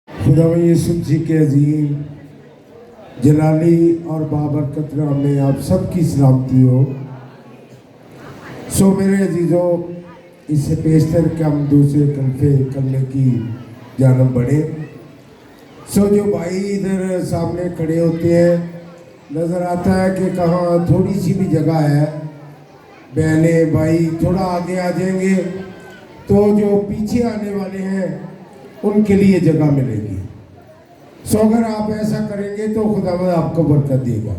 خدا یسوع جی کے عظیم جلالی اور بابرکت نام میں آپ سب کی سلامتی ہو۔ سو میرے عزیزوں، اس سے پیشتر کہ ہم دوسرے کلمے کی جانب بڑھیں۔ سو جو بھائی ادھر سامنے کھڑے ہوتے ہیں، نظر آتا ہے کہ کہاں تھوڑی سی بھی جگہ ہے، بہنیں بھائی تھوڑا آگے آ جائیں گے تو جو پیچھے آنے والے ہیں ان کے لیے جگہ ملے گی۔ سو اگر آپ ایسا کریں گے تو خداوند آپ کو برکت دے گا،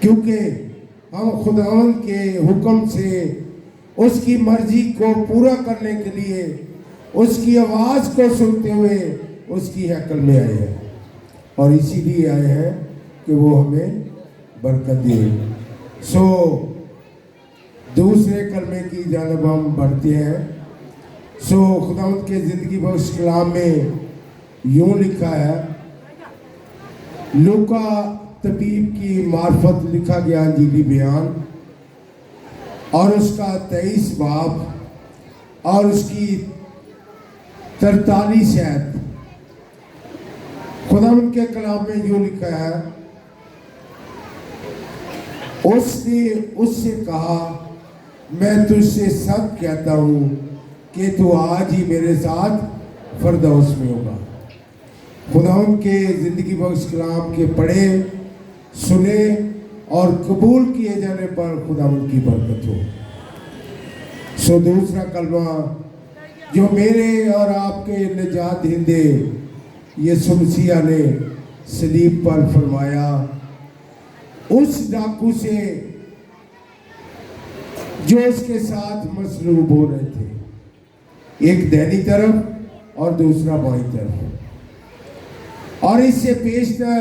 کیونکہ ہم خداوند کے حکم سے اس کی مرضی کو پورا کرنے کے لیے اس کی آواز کو سنتے ہوئے اس کی ہیکل میں آئے ہیں، اور اسی لیے آئے ہیں کہ وہ ہمیں برکت دے۔ سو دوسرے کلمے کی جانب ہم بڑھتے ہیں۔ سو خداوند کے زندگی بخش کلام میں یوں لکھا ہے، لوکا طبیب کی معرفت لکھا گیا انجیلی بیان، اور اس کا 23 باب اور اس کی 43 آیت۔ خداوند کے کلام میں یوں لکھا ہے، اس نے اس سے کہا، میں تجھ سے سچ کہتا ہوں کہ تو آج ہی میرے ساتھ فردوس میں ہوگا۔ خداوند کے زندگی بخش کلام کے پڑھے، سنے اور قبول کیے جانے پر خداوند کی برکت ہو۔ سو دوسرا کلمہ جو میرے اور آپ کے نجات دہندے یسوع مسیح نے صلیب پر فرمایا، اس ڈاکو سے جو اس کے ساتھ مصلوب ہو رہے تھے، ایک دہنی طرف اور دوسرا بائیں طرف، اور اس سے پیشتر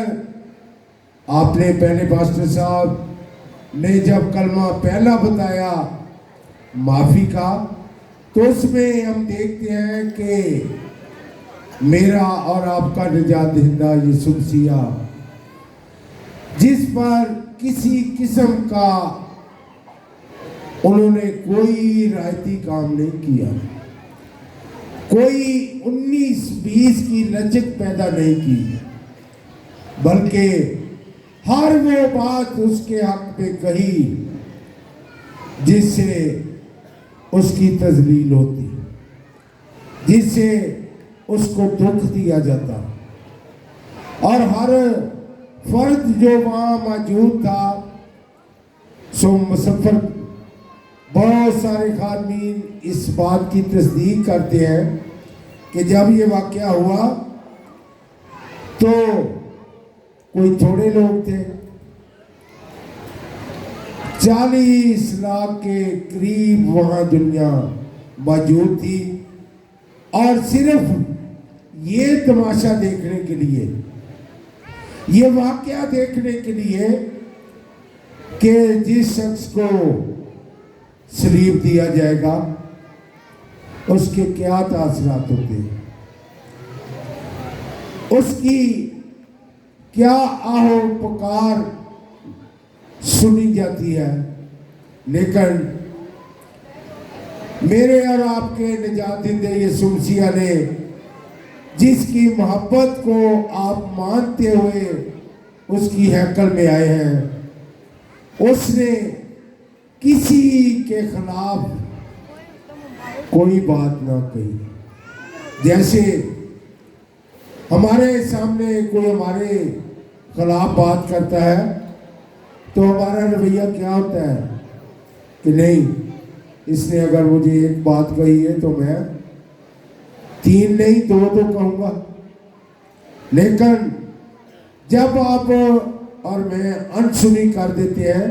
آپ نے پہلے پاسٹر صاحب نے جب کلمہ پہلا بتایا معافی کا، تو اس میں ہم دیکھتے ہیں کہ میرا اور آپ کا نجات دہندہ یسوع مسیح، جس پر کسی قسم کا انہوں نے کوئی رعایتی کام نہیں کیا، کوئی 19-20 کی لچک پیدا نہیں کی، بلکہ ہر وہ بات اس کے حق میں کہی جس سے اس کی تذلیل ہوتی، جس سے اس کو دکھ دیا جاتا، اور ہر فرد جو وہاں موجود تھا، سو مسفر بہت سارے خادمین اس بات کی تصدیق کرتے ہیں کہ جب یہ واقعہ ہوا تو کوئی تھوڑے لوگ تھے، 40 لاکھ کے قریب وہاں دنیا موجود تھی، اور صرف یہ تماشا دیکھنے کے لیے، یہ واقعہ دیکھنے کے لیے کہ جس شخص کو صلیب دیا جائے گا اس کے کیا تاثرات ہوتے ہیں، اس کی کیا آہو پکار سنی جاتی ہے۔ لیکن میرے اور آپ کے نجات دہندے یسوع مسیح نے، جس کی محبت کو آپ مانتے ہوئے اس کی ہیکل میں آئے ہیں، اس نے کسی کے خلاف کوئی بات نہ کہی۔ جیسے ہمارے سامنے کوئی ہمارے خلاف بات کرتا ہے تو ہمارا رویہ کیا ہوتا ہے کہ نہیں، اس نے اگر مجھے ایک بات کہی ہے تو میں 3 نہیں 2 تو کہوں گا۔ لیکن جب آپ اور میں انسنی کر دیتے ہیں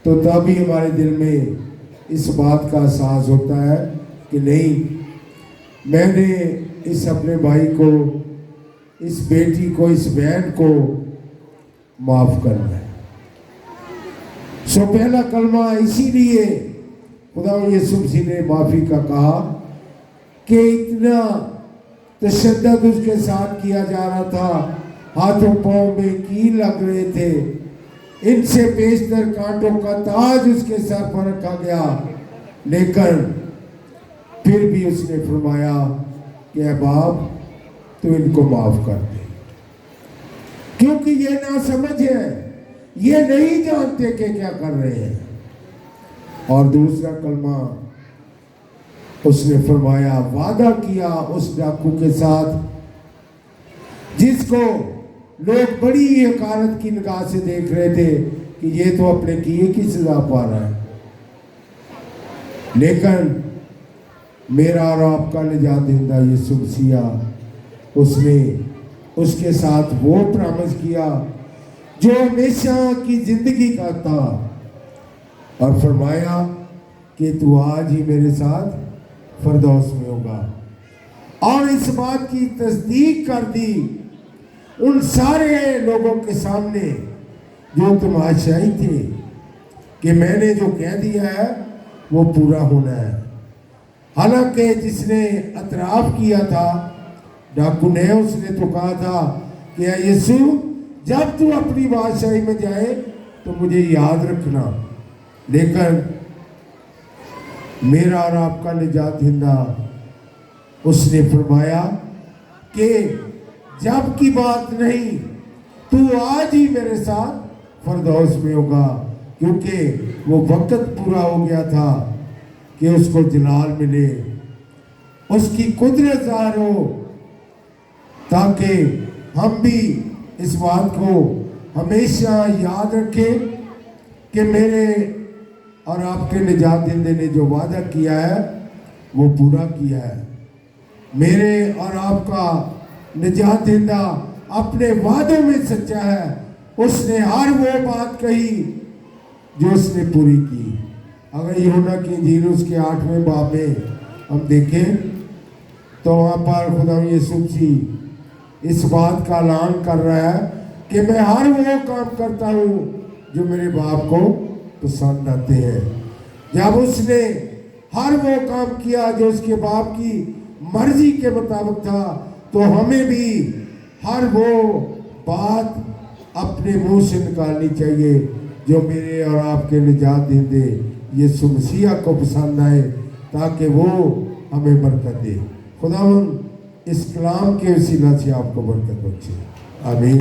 تو تبھی ہمارے دل میں اس بات کا احساس ہوتا ہے کہ نہیں، میں نے اس اپنے بھائی کو، اس بیٹی کو، اس بہن کو معاف کرنا ہے۔ سو پہلا کلمہ اسی لیے خدا یسوع مسیح نے معافی کا کہا کہ اتنا تشدد اس کے ساتھ کیا جا رہا تھا، ہاتھوں پاؤں میں کیل لگ رہے تھے، ان سے بیشتر کانٹوں کا تاج اس کے سر پر رکھا گیا، لیکن پھر بھی اس نے فرمایا کہ اے باپ، تو ان کو معاف کر دے، کیونکہ یہ ناسمجھ ہے، یہ نہیں جانتے کہ کیا کر رہے ہیں۔ اور دوسرا کلمہ اس نے فرمایا، وعدہ کیا اس ڈاکو کے ساتھ جس کو لوگ بڑی حقارت کی نگاہ سے دیکھ رہے تھے کہ یہ تو اپنے کیے کی سزا پا رہا ہے، لیکن میرا اور آپ کا نجات دہندہ یسوع مسیح، اس نے اس کے ساتھ وہ پرامس کیا جو ہمیشہ کی زندگی کا تھا، اور فرمایا کہ تو آج ہی میرے ساتھ فردوس میں ہوگا، اور اس بات کی تصدیق کر دی ان سارے لوگوں کے سامنے جو تماشائی تھے کہ میں نے جو کہہ دیا ہے وہ پورا ہونا ہے۔ حالانکہ جس نے اعتراف کیا تھا ڈاکو نے، اس نے تو کہا تھا کہ اے یسوع، جب تو اپنی بادشاہی میں جائے تو مجھے یاد رکھنا، لیکن میرا اور آپ کا نجات دہندہ اس نے فرمایا کہ جب کی بات نہیں، تو آج ہی میرے ساتھ فردوس میں ہوگا، کیونکہ وہ وقت پورا ہو گیا تھا کہ اس کو جلال ملے، اس کی قدرت ظاہر ہو، تاکہ ہم بھی اس بات کو ہمیشہ یاد رکھیں کہ میرے اور آپ کے نجات دہندے نے جو وعدہ کیا ہے وہ پورا کیا ہے۔ میرے اور آپ کا نجات دہندہ اپنے وعدوں میں سچا ہے، اس نے ہر وہ بات کہی جو اس نے پوری کی۔ اگر یوحنا کی انجیل اس کے 8ویں باب میں ہم دیکھیں تو وہاں پر خدا یسوع مسیح اس بات کا اعلان کر رہا ہے کہ میں ہر وہ کام کرتا ہوں جو میرے باپ کو پسند آتے ہیں۔ جب اس نے ہر وہ کام کیا جو اس کے باپ کی مرضی کے مطابق تھا، تو ہمیں بھی ہر وہ بات اپنے منہ سے نکالنی چاہیے جو میرے اور آپ کے نجات دہندے یسوع مسیح کو پسند آئے، تاکہ وہ ہمیں برکت دے۔ خداوند اس کلام کے وسیلہ سے آپ کو برکت بخشے، آمین۔